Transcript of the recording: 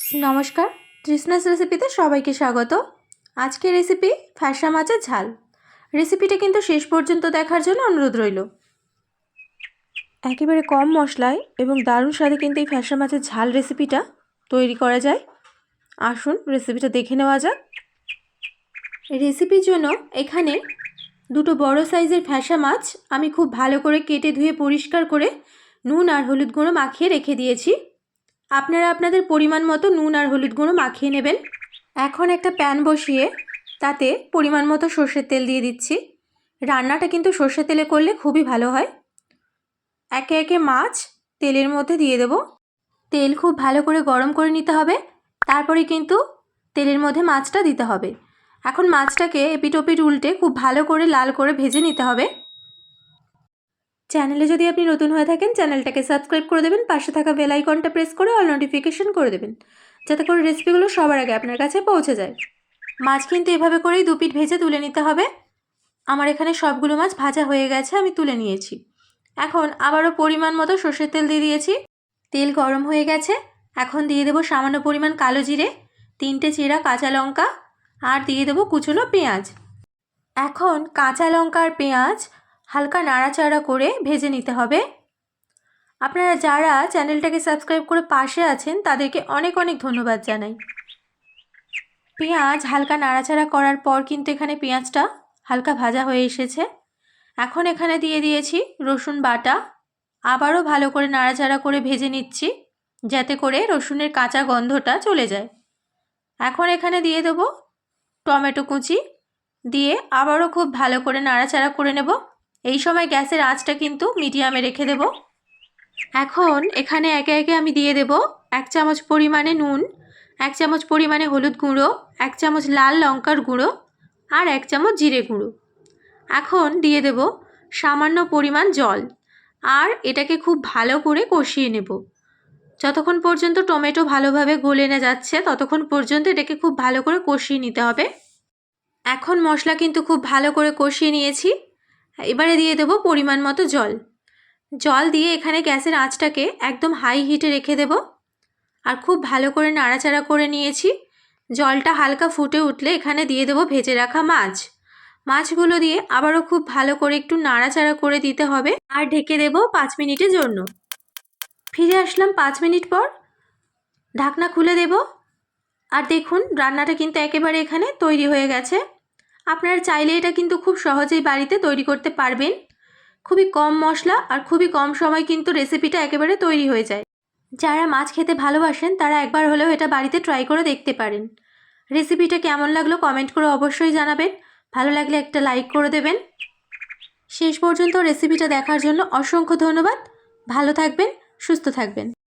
নমস্কার, তৃষ্ণাস রেসিপিতে সবাইকে স্বাগত। আজকের রেসিপি ফ্যাসা মাছের ঝাল। রেসিপিটা কিন্তু শেষ পর্যন্ত দেখার জন্য অনুরোধ রইল। একেবারে কম মশলায় এবং দারুণ স্বাদে কিন্তু এই ফ্যাসা মাছের ঝাল রেসিপিটা তৈরি করা যায়। আসুন রেসিপিটা দেখে নেওয়া যাক। রেসিপির জন্য এখানে দুটো বড় সাইজের ফ্যাসা মাছ আমি খুব ভালো করে কেটে ধুয়ে পরিষ্কার করে নুন আর হলুদ গুঁড়ো মাখিয়ে রেখে দিয়েছি। আপনারা আপনাদের পরিমাণ মতো নুন আর হলুদ গুঁড়ো মাখিয়ে নেবেন। এখন একটা প্যান বসিয়ে তাতে পরিমাণ মতো সর্ষের তেল দিয়ে দিচ্ছি। রান্নাটা কিন্তু সর্ষের তেলে করলে খুবই ভালো হয়। একে একে মাছ তেলের মধ্যে দিয়ে দেব। তেল খুব ভালো করে গরম করে নিতে হবে, তারপরে কিন্তু তেলের মধ্যে মাছটা দিতে হবে। এখন মাছটাকে এপিট ওপিট উল্টে খুব ভালো করে লাল করে ভেজে নিতে হবে। চ্যানেলে যদি আপনি নতুন হয়ে থাকেন চ্যানেলটাকে সাবস্ক্রাইব করে দেবেন, পাশে থাকা বেল আইকনটা প্রেস করে অল নোটিফিকেশন করে দেবেন, যাতে করে রেসিপিগুলো সবার আগে আপনার কাছে পৌঁছে যায়। মাছ কিন্তু এভাবে করেই দুপিট ভেজে তুলে নিতে হবে। আমার এখানে সবগুলো মাছ ভাজা হয়ে গেছে, আমি তুলে নিয়েছি। এখন আবারও পরিমাণ মতো সর্ষের তেল দিয়ে দিয়েছি। তেল গরম হয়ে গেছে। এখন দিয়ে দেবো সামান্য পরিমাণ কালো জিরে, 3টে চিরা কাঁচা লঙ্কা, আর দিয়ে দেবো কুচনো পেঁয়াজ। এখন কাঁচা লঙ্কা আর পেঁয়াজ হালকা নাড়াচাড়া করে ভেজে নিতে হবে। আপনারা যারা চ্যানেলটাকে সাবস্ক্রাইব করে পাশে আছেন তাদেরকে অনেক অনেক ধন্যবাদ জানাই। পেঁয়াজ হালকা নাড়াচাড়া করার পর কিন্তু এখানে পেঁয়াজটা হালকা ভাজা হয়ে এসেছে। এখন এখানে দিয়ে দিয়েছি রসুন বাটা। আবারও ভালো করে নাড়াচাড়া করে ভেজে নিচ্ছি, যাতে করে রসুনের কাঁচা গন্ধটা চলে যায়। এখন এখানে দিয়ে দেবো টমেটো কুচি, দিয়ে আবারও খুব ভালো করে নাড়াচাড়া করে নেব। এই সময় গ্যাসের আঁচটা কিন্তু মিডিয়ামে রেখে দেব। এখন এখানে একে একে আমি দিয়ে দেব 1 চামচ পরিমাণে নুন, 1 চামচ পরিমাণে হলুদ গুঁড়ো, 1 চামচ লাল লঙ্কার গুঁড়ো, আর 1 চামচ জিরে গুঁড়ো। এখন দিয়ে দেব সামান্য পরিমাণ জল, আর এটাকে খুব ভালো করে কষিয়ে নেব। যতক্ষণ পর্যন্ত টমেটো ভালোভাবে গলে না যাচ্ছে ততক্ষণ পর্যন্ত এটাকে খুব ভালো করে কষিয়ে নিতে হবে। এখন মশলা কিন্তু খুব ভালো করে কষিয়ে নিয়েছি। এবারে দিয়ে দেব পরিমাণ মতো জল। জল দিয়ে এখানে গ্যাসের আঁচটাকে একদম হাই হিটে রেখে দেব, আর খুব ভালো করে নাড়াচাড়া করে নিয়েছি। জলটা হালকা ফুটে উঠলে এখানে দিয়ে দেব ভেজে রাখা মাছ। মাছগুলো দিয়ে আবারও খুব ভালো করে একটু নাড়াচাড়া করে দিতে হবে, আর ঢেকে দেব 5 মিনিটের জন্য। ফিরে আসলাম 5 মিনিট পর। ঢাকনা খুলে দেব, আর দেখুন রান্নাটা কিন্তু একেবারে এখানে তৈরি হয়ে গেছে। আপনারা চাইলে এটা কিন্তু খুব সহজেই বাড়িতে তৈরি করতে পারবেন। খুবই কম মশলা আর খুবই কম সময় কিন্তু রেসিপিটা একেবারে তৈরি হয়ে যায়। যারা মাছ খেতে ভালোবাসেন তারা একবার হলেও এটা বাড়িতে ট্রাই করে দেখতে পারেন। রেসিপিটা কেমন লাগলো কমেন্ট করে অবশ্যই জানাবেন। ভালো লাগলে একটা লাইক করে দেবেন। শেষ পর্যন্ত রেসিপিটা দেখার জন্য অসংখ্য ধন্যবাদ। ভালো থাকবেন, সুস্থ থাকবেন।